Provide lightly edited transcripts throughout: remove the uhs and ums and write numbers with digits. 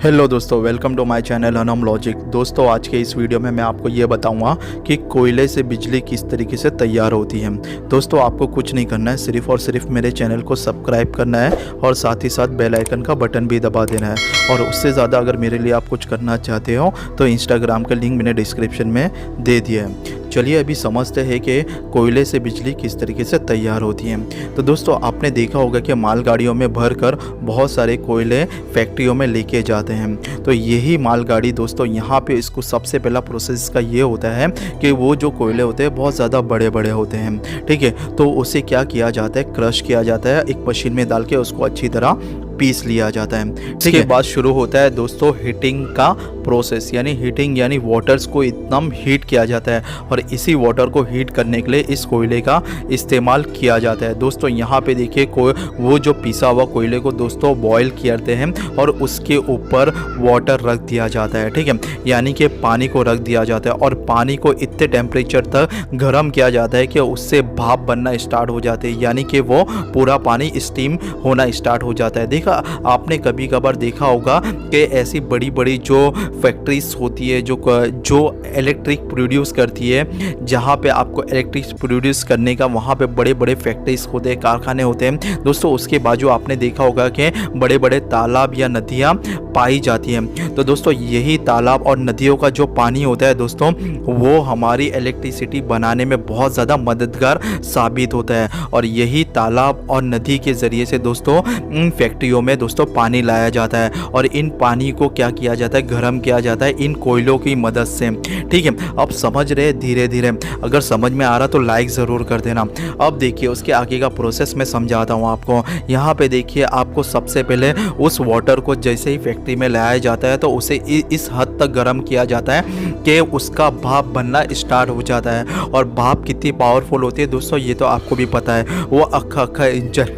Hello दोस्तों, welcome to my channel Anam logic. दोस्तों, आज के इस वीडियो में मैं आपको ये बताऊंगा कि कोयले से बिजली किस तरीके से तैयार होती है। दोस्तों, आपको कुछ नहीं करना है, सिर्फ और सिर्फ मेरे चैनल को सब्सक्राइब करना है और साथ ही साथ बेल आइकन का बटन भी दबा देना है। और उससे ज़्यादा अगर मेरे लिए आप कुछ करना चाहते हो तो इंस्टाग्राम का लिंक मैंने डिस्क्रिप्शन में दे दिया है। चलिए अभी समझते हैं कि कोयले से बिजली किस तरीके से तैयार होती है। तो दोस्तों, आपने देखा होगा कि मालगाड़ियों में भरकर बहुत सारे कोयले फैक्ट्रियों में लेके जाते हैं। तो यही मालगाड़ी दोस्तों, यहाँ पे इसको सबसे पहला प्रोसेस का ये होता है कि वो जो कोयले होते हैं बहुत ज़्यादा बड़े बड़े होते हैं, ठीक है। तो उसे क्या किया जाता है, क्रश किया जाता है, एक मशीन में डाल के उसको अच्छी तरह पीस लिया जाता है। इसके बाद शुरू होता है दोस्तों हीटिंग का प्रोसेस, यानी हीटिंग यानी वाटर्स को एकदम हीट किया जाता है और इसी वाटर को हीट करने के लिए इस कोयले का इस्तेमाल किया जाता है। दोस्तों, यहाँ पे देखिए वो जो पिसा हुआ कोयले को दोस्तों बॉयल करते हैं और उसके ऊपर वाटर रख दिया जाता है, ठीक है, यानी कि पानी को रख दिया जाता है और पानी को इतने टेम्परेचर तक गर्म किया जाता है कि उससे भाप बनना स्टार्ट हो जाते हैं, यानी कि वो पूरा पानी स्टीम होना स्टार्ट हो जाता है। देखा आपने कभी कभार देखा होगा कि ऐसी बड़ी बड़ी जो फैक्ट्रीज होती है जो इलेक्ट्रिक प्रोड्यूस करती है, जहाँ पे आपको इलेक्ट्रिक प्रोड्यूस करने का वहाँ पे बड़े बड़े फैक्ट्रीज होते हैं, कारखाने होते हैं। दोस्तों, उसके बाजू आपने देखा होगा कि बड़े बड़े तालाब या नदियाँ पाई जाती हैं। तो दोस्तों, यही तालाब और नदियों का जो पानी होता है दोस्तों, वो हमारी इलेक्ट्रिसिटी बनाने में बहुत ज़्यादा मददगार साबित होता है। और यही तालाब और नदी के ज़रिए से दोस्तों इन फैक्ट्रियों में दोस्तों पानी लाया जाता है और इन पानी को क्या किया जाता है, गर्म किया जाता है इन कोयलों की मदद से, ठीक है। अब समझ रहे धीरे धीरे, अगर समझ में आ रहा तो लाइक ज़रूर कर देना। अब देखिए उसके आगे का प्रोसेस मैं समझाता हूँ आपको। यहाँ पे देखिए, आपको सबसे पहले उस वाटर को जैसे ही फैक्ट्री में लाया जाता है तो उसे इस हद तक गर्म किया जाता है कि उसका भाप बनना स्टार्ट हो जाता है। और भाप कितनी पावरफुल होती है दोस्तों, ये तो आपको भी पता है, वो अक्खा इंजन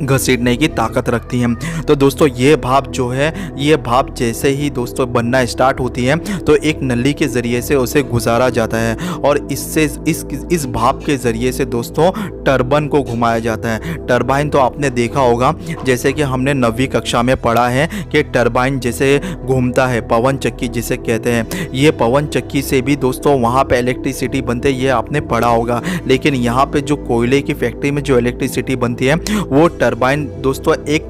घसीटने की ताकत रखती हैं। तो दोस्तों, ये भाप जो है, ये भाप जैसे ही दोस्तों बनना स्टार्ट होती है तो एक नली के ज़रिए से उसे गुजारा जाता है और इससे इस भाप के ज़रिए से दोस्तों टरबाइन को घुमाया जाता है। टरबाइन तो आपने देखा होगा, जैसे कि हमने 9वीं कक्षा में पढ़ा है कि टरबाइन जैसे घूमता है, पवन चक्की जिसे कहते हैं। ये पवन चक्की से भी दोस्तों वहाँ पे इलेक्ट्रिसिटी बनती है, ये आपने पढ़ा होगा। लेकिन यहाँ पे जो कोयले की फैक्ट्री में जो इलेक्ट्रिसिटी बनती है वो टरबाइन दोस्तों एक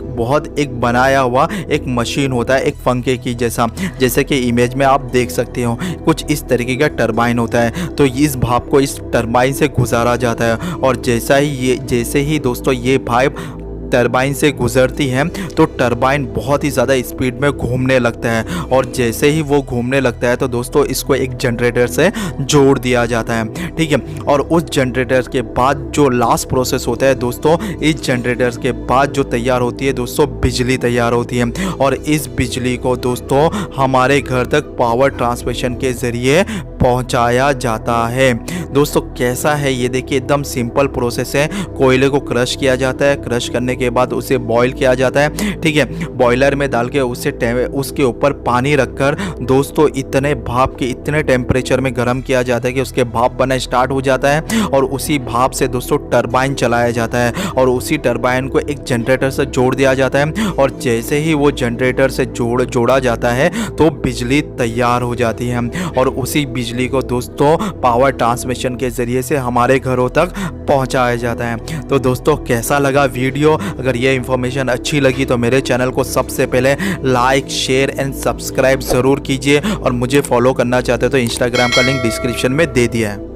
बनाया हुआ एक मशीन होता है, एक पंखे की जैसा, जैसे कि इमेज में आप देख सकते हो, कुछ इस तरीके का टरबाइन होता है। तो इस भाप को इस टरबाइन से गुजारा जाता है और जैसे ही दोस्तों ये भाप टरबाइन से गुजरती है तो टरबाइन बहुत ही ज़्यादा स्पीड में घूमने लगता है और जैसे ही वो घूमने लगता है तो दोस्तों इसको एक जनरेटर से जोड़ दिया जाता है, ठीक है। और उस जनरेटर के बाद जो लास्ट प्रोसेस होता है दोस्तों, इस जनरेटर के बाद जो तैयार होती है दोस्तों बिजली तैयार होती है और इस बिजली को दोस्तों हमारे घर तक पावर ट्रांसमिशन के ज़रिए पहुंचाया जाता है। दोस्तों, कैसा है ये देखिए, एकदम सिंपल प्रोसेस है। कोयले को क्रश किया जाता है, क्रश करने के बाद उसे बॉईल किया जाता है, ठीक है। बॉयलर में डाल के उसके ऊपर पानी रखकर दोस्तों इतने भाप के इतने टेम्परेचर में गर्म किया जाता है कि उसके भाप बनना स्टार्ट हो जाता है और उसी भाप से दोस्तों टरबाइन चलाया जाता है और उसी टरबाइन को एक जनरेटर से जोड़ दिया जाता है और जैसे ही वो जनरेटर से जोड़ा जाता है तो बिजली तैयार हो जाती है और उसी बिजली को दोस्तों पावर ट्रांसमिशन के ज़रिए से हमारे घरों तक पहुंचाया जाता है। तो दोस्तों, कैसा लगा वीडियो? अगर ये इन्फॉर्मेशन अच्छी लगी तो मेरे चैनल को सबसे पहले लाइक, शेयर एंड सब्सक्राइब ज़रूर कीजिए और मुझे फॉलो करना चाहते हो तो इंस्टाग्राम का लिंक डिस्क्रिप्शन में दे दिया है।